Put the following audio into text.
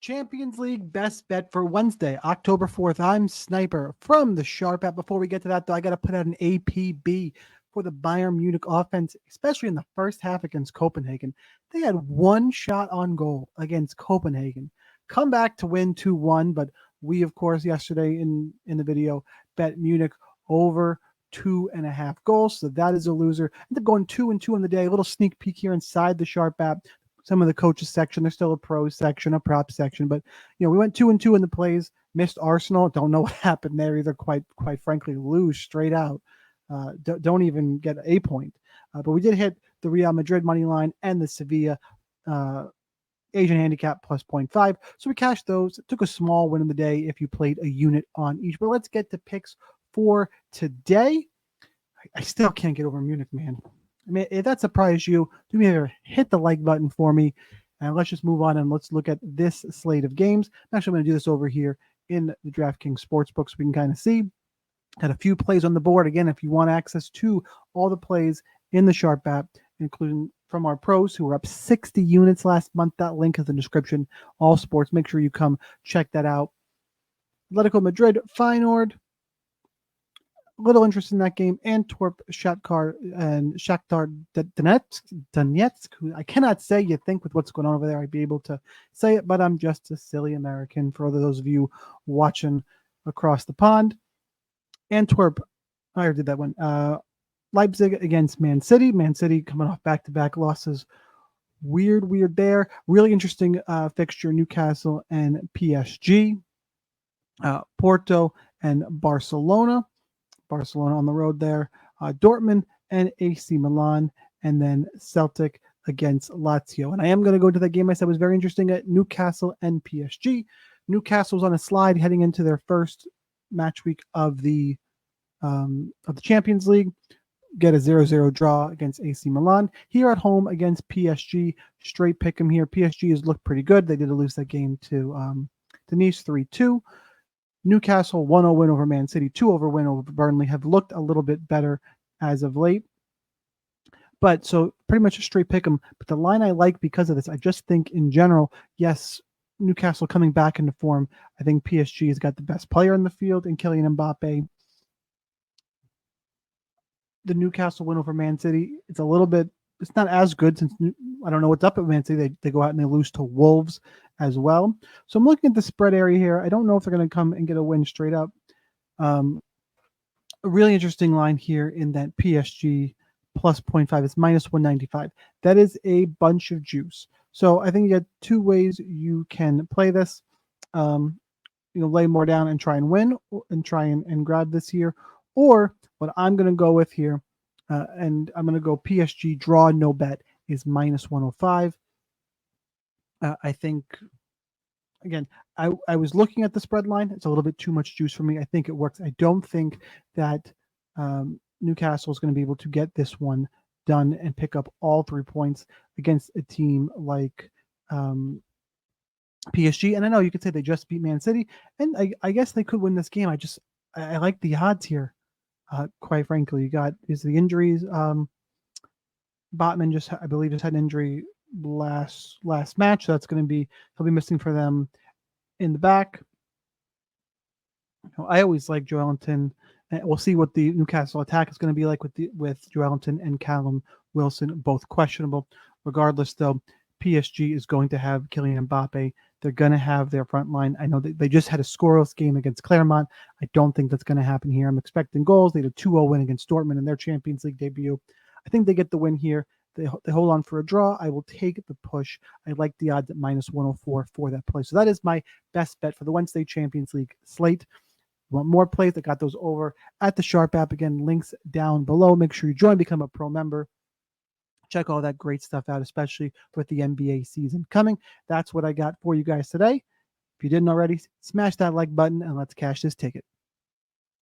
Champions League best bet for Wednesday, October 4th. I'm Sniper from the Sharp app. Before we get to that, though, I got to put out an APB for the Bayern Munich offense, especially in the first half against Copenhagen. They had one shot on goal against Copenhagen. Come back to win 2-1, but we, of course, yesterday in the video bet Munich over 2.5 goals. So that is a loser. End up going 2-2 on the day. A little sneak peek here inside the Sharp app. Some of the coaches section, there's still a pros section, a prop section, but we went 2-2 in the plays. Missed Arsenal. Don't know what happened there either. Quite frankly, lose straight out. Don't even get a point. But we did hit the Real Madrid money line and the Sevilla Asian handicap plus 0.5. So we cashed those. It took a small win in the day if you played a unit on each. But let's get to picks for today. I still can't get over Munich, man. I mean, if that surprised you, do me a favor, hit the like button for me, and let's just move on and let's look at this slate of games. I'm actually going to do this over here in the DraftKings Sportsbook so we can kind of see. Got a few plays on the board. Again, if you want access to all the plays in the Sharp app, including from our pros who were up 60 units last month, that link is in the description. All sports, make sure you come check that out. Atletico Madrid, Feyenoord. Little interest in that game. Antwerp, Shakhtar Donetsk, who I cannot say. You think with what's going on over there, I'd be able to say it, but I'm just a silly American for those of you watching across the pond. Antwerp, I already did that one. Leipzig against Man City. Man City coming off back-to-back losses. Weird there. Really interesting fixture, Newcastle and PSG. Porto and Barcelona. Barcelona on the road there, Dortmund and AC Milan, and then Celtic against Lazio. And I am going to go to that game I said was very interesting at Newcastle and PSG. Newcastle's on a slide heading into their first match week of the Champions League. Get a 0-0 draw against AC Milan. Here at home against PSG, straight pick 'em here. PSG has looked pretty good. They did lose that game to Nice 3-2. Newcastle 1-0 win over Man City, 2-0 win over Burnley, have looked a little bit better as of late. But so pretty much a straight pick 'em. But the line I like because of this, I just think in general, yes, Newcastle coming back into form. I think PSG has got the best player in the field in Kylian Mbappe. The Newcastle win over Man City, it's not as good since I don't know what's up at Man City. They go out and they lose to Wolves as well. So I'm looking at the spread area here. I don't know if they're going to come and get a win straight up. A really interesting line here in that PSG plus 0.5 is minus 195. That is a bunch of juice. So I think you got two ways you can play this. Lay more down and try and win and try and grab this here. Or what I'm going to go with here, and I'm going to go PSG draw no bet is minus 105. I think, again, I was looking at the spread line. It's a little bit too much juice for me. I think it works. I don't think that Newcastle is going to be able to get this one done and pick up all 3 points against a team like PSG. And I know you could say they just beat Man City, and I guess they could win this game. I like the odds here. Quite frankly, you got the injuries. Botman I believe just had an injury last match. So that's going to be, he'll be missing for them in the back. I always like Joelinton. We'll see what the Newcastle attack is going to be like with Joelinton and Callum Wilson, both questionable. Regardless, though, PSG is going to have Kylian Mbappe. They're going to have their front line. I know they just had a scoreless game against Clermont. I don't think that's going to happen here. I'm expecting goals. They had a 2-0 win against Dortmund in their Champions League debut. I think they get the win here. They hold on for a draw. I will take the push. I like the odds at minus 104 for that play. So that is my best bet for the Wednesday Champions League slate. Want more plays? I got those over at the Sharp app. Again, links down below. Make sure you join, become a pro member. Check all that great stuff out, especially with the NBA season coming. That's what I got for you guys today. If you didn't already, smash that like button and let's cash this ticket.